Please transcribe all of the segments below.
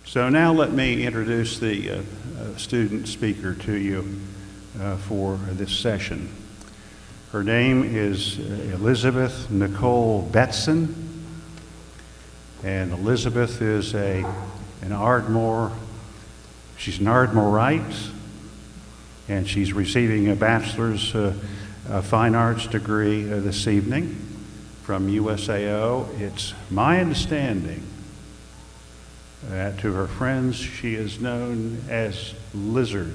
So now let me introduce the student speaker to you for this session. Her name is Elizabeth Nicole Betzen, and Elizabeth is an Ardmore, she's an Ardmorite, and she's receiving a bachelor's fine arts degree this evening from USAO. It's my understanding that to her friends she is known as Lizard.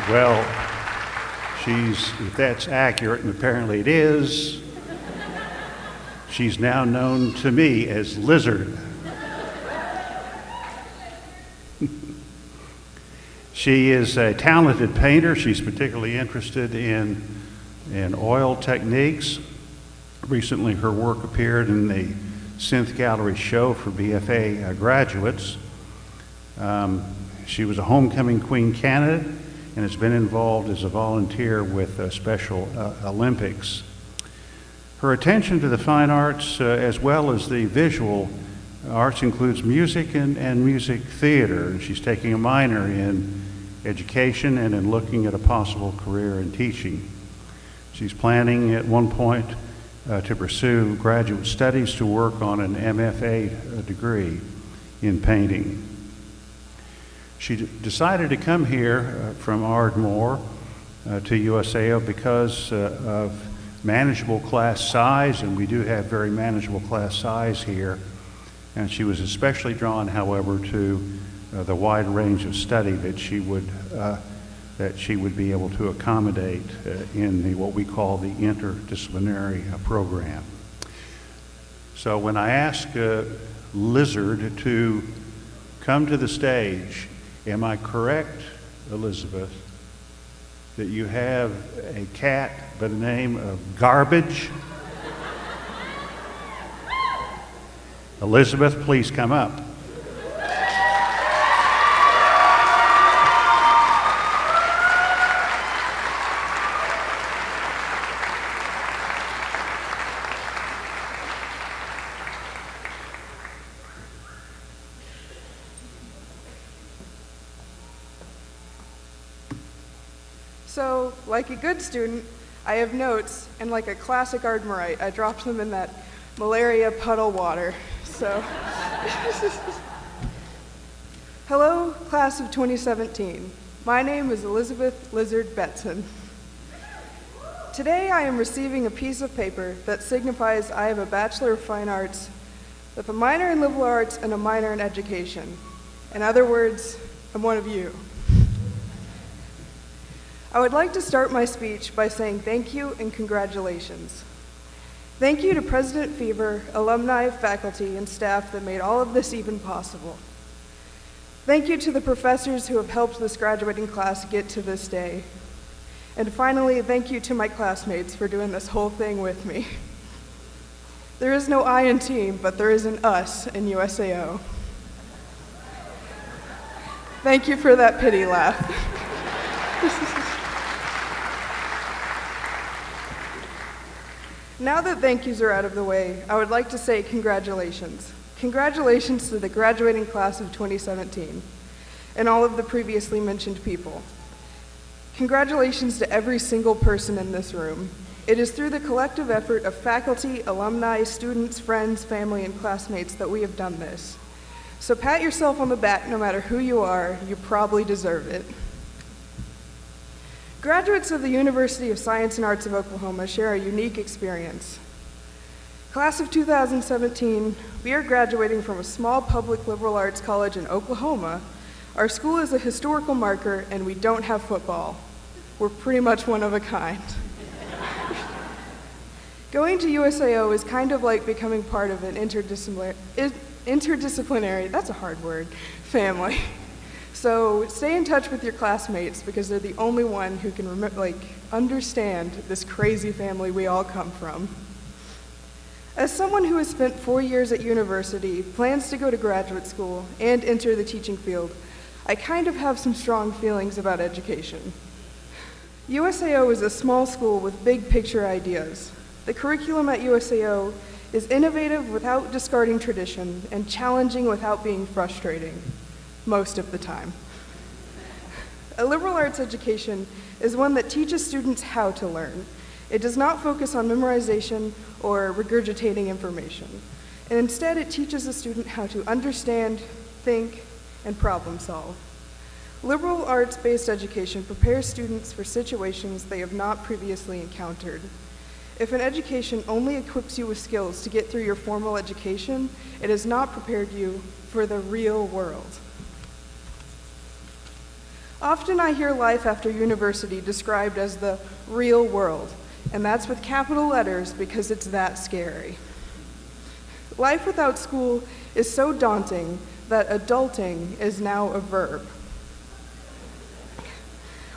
Well, if that's accurate, and apparently it is, she's now known to me as Lizard. She is a talented painter. She's particularly interested in oil techniques. Recently, her work appeared in the Synth Gallery show for BFA graduates. She was a homecoming queen candidate and has been involved as a volunteer with Special Olympics. Her attention to the fine arts as well as the visual arts includes music and music theater. She's taking a minor in education and in looking at a possible career in teaching. She's planning at one point to pursue graduate studies to work on an MFA degree in painting. She decided to come here from Ardmore to USAO because of manageable class size, and we do have very manageable class size here. And she was especially drawn, however, to the wide range of study that she would be able to accommodate in what we call the interdisciplinary program. So when I ask Lizard to come to the stage, am I correct, Elizabeth, that you have a cat by the name of Garbage? Elizabeth, please come up. So, like a good student, I have notes, and like a classic Ardmorite, I dropped them in that malaria puddle water. So, hello, class of 2017. My name is Elizabeth Lizard Betzen. Today I am receiving a piece of paper that signifies I have a Bachelor of Fine Arts with a minor in liberal arts and a minor in education. In other words, I'm one of you. I would like to start my speech by saying thank you and congratulations. Thank you to President Fever, alumni, faculty, and staff that made all of this even possible. Thank you to the professors who have helped this graduating class get to this day. And finally, thank you to my classmates for doing this whole thing with me. There is no I in team, but there is an us in USAO. Thank you for that pity laugh. Now that thank yous are out of the way, I would like to say congratulations. Congratulations to the graduating class of 2017 and all of the previously mentioned people. Congratulations to every single person in this room. It is through the collective effort of faculty, alumni, students, friends, family, and classmates that we have done this. So pat yourself on the back no matter who you are, you probably deserve it. Graduates of the University of Science and Arts of Oklahoma share a unique experience. Class of 2017, we are graduating from a small public liberal arts college in Oklahoma. Our school is a historical marker and we don't have football. We're pretty much one of a kind. Going to USAO is kind of like becoming part of an interdisciplinary, that's a hard word, family. So stay in touch with your classmates because they're the only one who can understand this crazy family we all come from. As someone who has spent 4 years at university, plans to go to graduate school, and enter the teaching field, I kind of have some strong feelings about education. USAO is a small school with big picture ideas. The curriculum at USAO is innovative without discarding tradition and challenging without being frustrating, most of the time. A liberal arts education is one that teaches students how to learn. It does not focus on memorization or regurgitating information. And instead, it teaches a student how to understand, think, and problem solve. Liberal arts-based education prepares students for situations they have not previously encountered. If an education only equips you with skills to get through your formal education, it has not prepared you for the real world. Often I hear life after university described as the real world, and that's with capital letters because it's that scary. Life without school is so daunting that adulting is now a verb.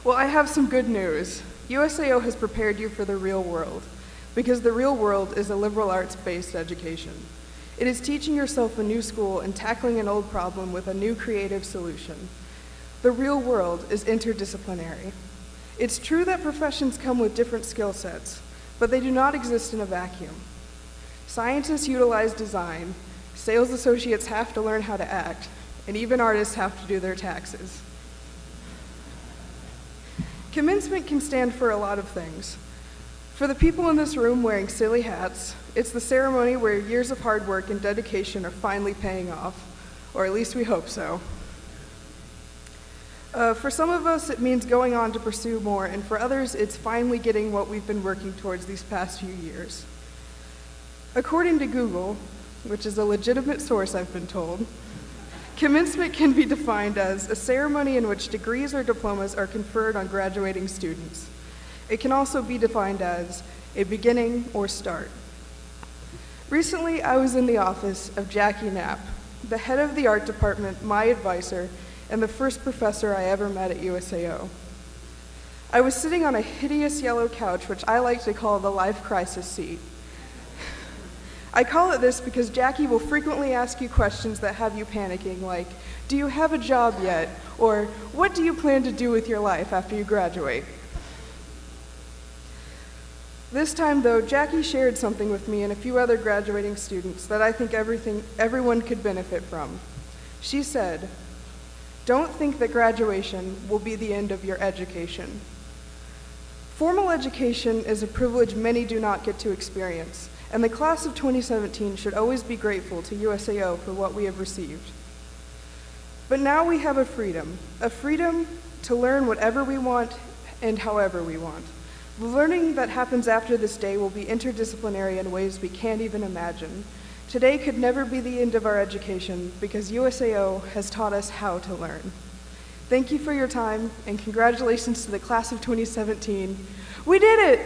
Well, I have some good news. USAO has prepared you for the real world, because the real world is a liberal arts-based education. It is teaching yourself a new school and tackling an old problem with a new creative solution. The real world is interdisciplinary. It's true that professions come with different skill sets, but they do not exist in a vacuum. Scientists utilize design, sales associates have to learn how to act, and even artists have to do their taxes. Commencement can stand for a lot of things. For the people in this room wearing silly hats, it's the ceremony where years of hard work and dedication are finally paying off, or at least we hope so. For some of us, it means going on to pursue more, and for others, it's finally getting what we've been working towards these past few years. According to Google, which is a legitimate source I've been told, commencement can be defined as a ceremony in which degrees or diplomas are conferred on graduating students. It can also be defined as a beginning or start. Recently, I was in the office of Jackie Knapp, the head of the art department, my advisor, and the first professor I ever met at USAO. I was sitting on a hideous yellow couch, which I like to call the life crisis seat. I call it this because Jackie will frequently ask you questions that have you panicking, like, do you have a job yet? Or, what do you plan to do with your life after you graduate? This time, though, Jackie shared something with me and a few other graduating students that I think everyone could benefit from. She said, "Don't think that graduation will be the end of your education. Formal education is a privilege many do not get to experience, and the class of 2017 should always be grateful to USAO for what we have received. But now we have a freedom to learn whatever we want and however we want. The learning that happens after this day will be interdisciplinary in ways we can't even imagine. Today could never be the end of our education because USAO has taught us how to learn. Thank you for your time, and congratulations to the class of 2017. We did it!